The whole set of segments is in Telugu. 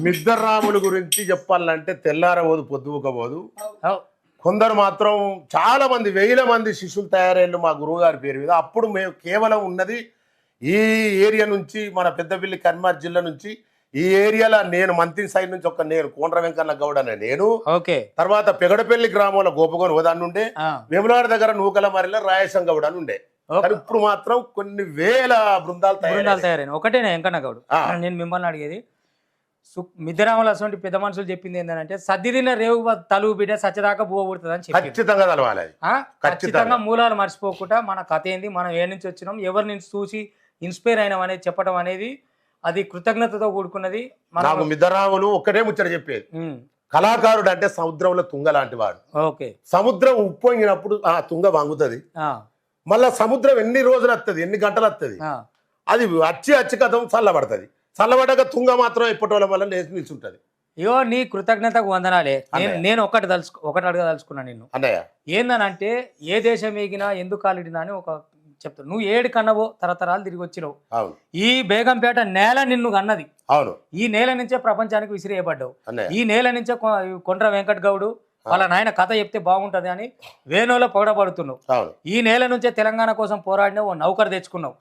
మిద్దరాముల గురించి చెప్పాలంటే తెల్లారబోదు పొద్దుకోబోదు. కొందరు మాత్రం చాలా మంది వేల మంది శిష్యులు తయారయ్యారు మా గురువు గారి పేరు మీద. అప్పుడు మేము కేవలం ఉన్నది ఈ ఏరియా నుంచి, మన పెద్దపల్లి కన్మార్ జిల్లా నుంచి ఈ ఏరియాలో నేను మంత్రి సైడ్ నుంచి నేను కోండ్ర వెంకన్న గౌడ్ అనే నేను, తర్వాత పెగడపల్లి గ్రామంలో గోపగోని హోదాన్ని ఉండే, వేములాడ దగ్గర నూకల మరిలో రాయసం గౌడ్ అని ఉండే. ఇప్పుడు మాత్రం కొన్ని వేల బృందాలు తయారైన ఒకటే వెంకన్న గౌడ్. నేను మిమ్మల్ని అడిగేది, మిద్దరాములు అటువంటి పెద్ద మనుషులు చెప్పింది ఏంటంటే సద్దిదిన రేవు తలువు బిడ్డ సచ్చదాకా బువ్వ పుడుతుందని చెప్పి ఖచ్చితంగా తెలవాలి. ఖచ్చితంగా మూలాలు మర్చిపోకుండా మన కథ ఏంది, మనం ఏ నుంచి వచ్చినాం, ఎవరి నుంచి చూసి ఇన్స్పైర్ అయినాం అనేది చెప్పడం అనేది అది కృతజ్ఞతతో కూడుకున్నది. నాకు మిద్దరాములు ఒక్కటే ముచ్చట చెప్పేది, కళాకారుడు అంటే సముద్రంలో తుంగ లాంటి వాడు. సముద్రం ఉప్పొంగినప్పుడు ఆ తుంగ వంగుతుంది, మళ్ళా సముద్రం ఎన్ని రోజులు వస్తుంది, ఎన్ని గంటలు వస్తుంది, అది వచ్చి కథం చల్లబడుతుంది. చల్లబడ్డాక తుంగ మాత్రం ఇప్పటి వల్ల లేచి నిల్చుంటది. అయ్యో నీ కృతజ్ఞతకు వందనాలే. నేను ఒకటి అడగదలుచుకున్నా నిన్ను అన్నయ్య. ఏందనంటే ఏ దేశం ఎగినా ఎందుకు కాలిడినా అని ఒక చెప్తాను. నువ్వు ఏడు కన్నవో తరతరాలు తిరిగి వచ్చినావు. ఈ బేగంపేట నేల నిన్ను కన్నది. అవును. ఈ నేల నుంచే ప్రపంచానికి విసిరేయబడ్డావు. ఈ నేల నుంచే కొండ్ర వెంకట్ గౌడు వాళ్ళ నాయన కథ చెప్తే బాగుంటది అని వేణులో పొగడబడుతున్నావు. ఈ నేల నుంచే తెలంగాణ కోసం పోరాడినావు, నౌకరు తెచ్చుకున్నావు,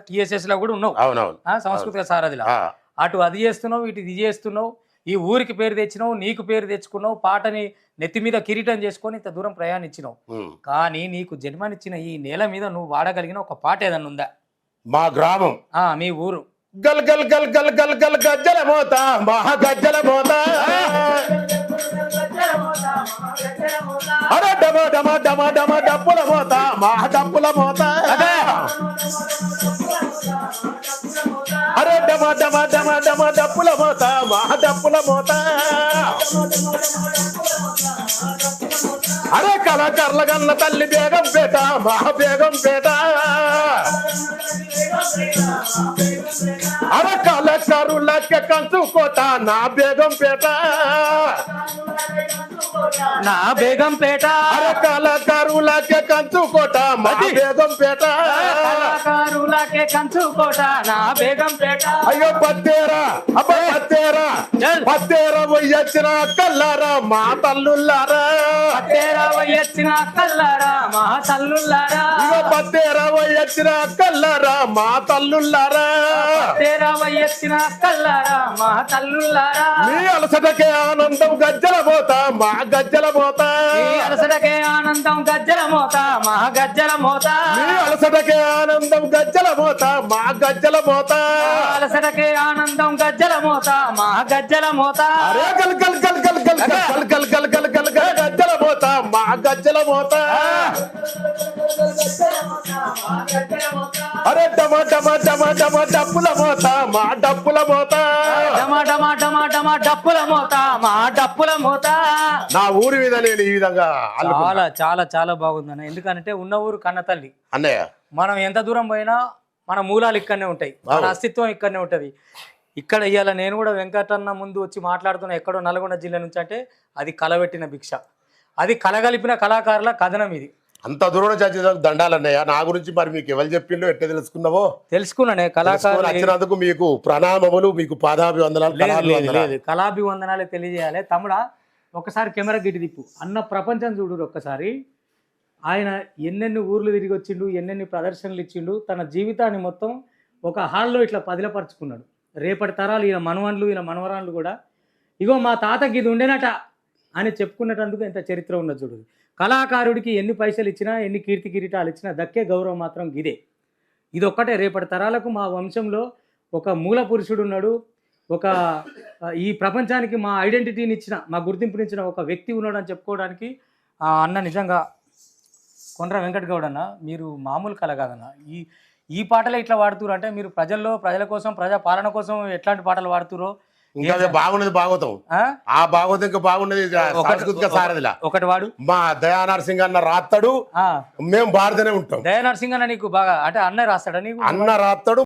TSS లో కూడా ఉన్నావు, సాంస్కృతిక సారథిలా. అటు అది చేస్తున్నావు, ఇటు ఇది చేస్తున్నావు, ఈ ఊరికి పేరు తెచ్చినావు, నీకు పేరు తెచ్చుకున్నావు, పాటని నెత్తి మీద కిరీటం చేసుకొని ఇంత దూరం ప్రయాణించినావు. కానీ నీకు జన్మనిచ్చిన ఈ నేల మీద నువ్వు వాడగలిగిన ఒక పాట ఏదన్నా ఉందా? మా గ్రామం, మీ ఊరు. గల్ గల్ గల్ గల్ గల్ గల్ గజ్జల మోత, మహా గజ్జల మోత, అరే డమ డమ డమ డమ డప్పుల మోత, మహా డప్పుల మోత, అరే డమ డమ డమ డమ డప్పుల మోత, మహా డప్పుల మోత, అరే కళాకారుల గన్న తల్లి బేగంపేట, మహా బేగంపేట, అరే కళాకారులకే కంచుకోట, నా బేగంపేట, నా బేగంపేట, అరే కళాకారులకే కంచుకోట, మా బేగంపేట, కళాకారులకే కంచుకోట, నా బేగంపేట. అయ్యో పత్తేరా, అబ్బా పత్తేరా, పత్తేరా పోయొచ్చిన కల్లారా మా తల్లుల్లారా, పత్తేరా పోయొచ్చిన కల్లారా మా తల్లుల్లారా, ఇగో పత్తేరా పోయొచ్చిన కల్లారా మా తల్లుల్లారా, పత్తేరా పోయొచ్చిన కల్లారా మా తల్లుల్లారా. మీ అలసటకే ఆనందం గజ్జల పోత, మా గజ్జల పోత, మీ అలసటకే ఆనందం గజ్జల మోత, మా గజ్జల మోత, మీ అలసటకే ఆనందం గజ్జల పోత, మా గజ్జల పోత, అలసటకే ఆనందం గజ్జల మోత, మా గజ్జల మోత, అరే గల్ గల్ గల్ గల్ గల్ గల్ గల్ గల్ గల్ గల్ గల్ గజ్జల పోత, మా గజ్జల పోత, అరే డమ డమ డమ డమ డప్పుల మోత, మా డప్పుల మోత, డమ డమ డమ డమ డప్పుల మోత, మా డప్పుల మోత. నా ఊరి మీద నేను ఈ విధంగా చాలా చాలా చాలా బాగుందన్న. ఎందుకంటే ఉన్న ఊరు కన్న తల్లి అన్నయ్య. మనం ఎంత దూరం పోయినా మన మూలాలు ఇక్కడనే ఉంటాయి, మన అస్తిత్వం ఇక్కడనే ఉంటది. ఇక్కడ ఇవాళ నేను కూడా వెంకటన్న ముందు వచ్చి మాట్లాడుతున్నా ఎక్కడో నల్గొండ జిల్లా నుంచి అంటే అది కలబెట్టిన భిక్ష, అది కలగలిపిన కళాకారుల కథనం. ఇది అంత దూరం చచ్చి దండాలన్నయ్య. నా గురించి మరి మీకు ఎవరు చెప్పిండో ఎట్లా తెలుసుకున్నావో? తెలుసుకున్నానే. కళాకారులు వచ్చినందుకు మీకు ప్రణామములు, మీకు పాదాభివందనాలు. కళాభివందనాలే తెలియజేయాలి. తమ్ముడా ఒకసారి కెమెరా గిట్టి తిప్పు అన్న, ప్రపంచం చూడు ఒక్కసారి. ఆయన ఎన్నెన్ని ఊర్లు తిరిగి వచ్చిండు, ఎన్నెన్ని ప్రదర్శనలు ఇచ్చిండు, తన జీవితాన్ని మొత్తం ఒక హాల్లో ఇట్లా పదిలపరుచుకున్నాడు. రేపటి తరాలు ఈయన మనవన్లు ఈయన మనవరాన్లు కూడా ఇగో మా తాతకి ఇది ఉండేనట అని చెప్పుకునేటందుకు ఎంత చరిత్ర ఉన్నది చూడు. కళాకారుడికి ఎన్ని పైసలు ఇచ్చినా, ఎన్ని కీర్తి కిరీటాలు ఇచ్చినా దక్కే గౌరవం మాత్రం ఇదే. ఇది ఒక్కటే. రేపటి తరాలకు మా వంశంలో ఒక మూల పురుషుడు ఉన్నాడు, ఒక ఈ ప్రపంచానికి మా ఐడెంటిటీని ఇచ్చిన, మా గుర్తింపునిచ్చిన ఒక వ్యక్తి ఉన్నాడు అని చెప్పుకోవడానికి అన్న నిజంగా కొండ్ర వెంకట్ గౌడ్ అన్న మీరు మామూలు కళ కాదన్న. ఈ పాటలే ఇట్లా వాడుతురు అంటే మీరు ప్రజల కోసం, ప్రజా పాలన కోసం ఎట్లాంటి పాటలు వాడుతురో ఇంకా బాగున్నది భాగవతం. ఆ భాగవతం ఇంకా బాగున్నది సాంస్కృతిక సారథిలా. ఒకటి వాడు మా దయానరసింహ అన్న రాస్తాడు, మేము భారతనే ఉంటాం. దయానరసింహ అన్న నీకు బాగా అంటే అన్న రాస్తాడా? నీకు అన్న రాస్తాడు.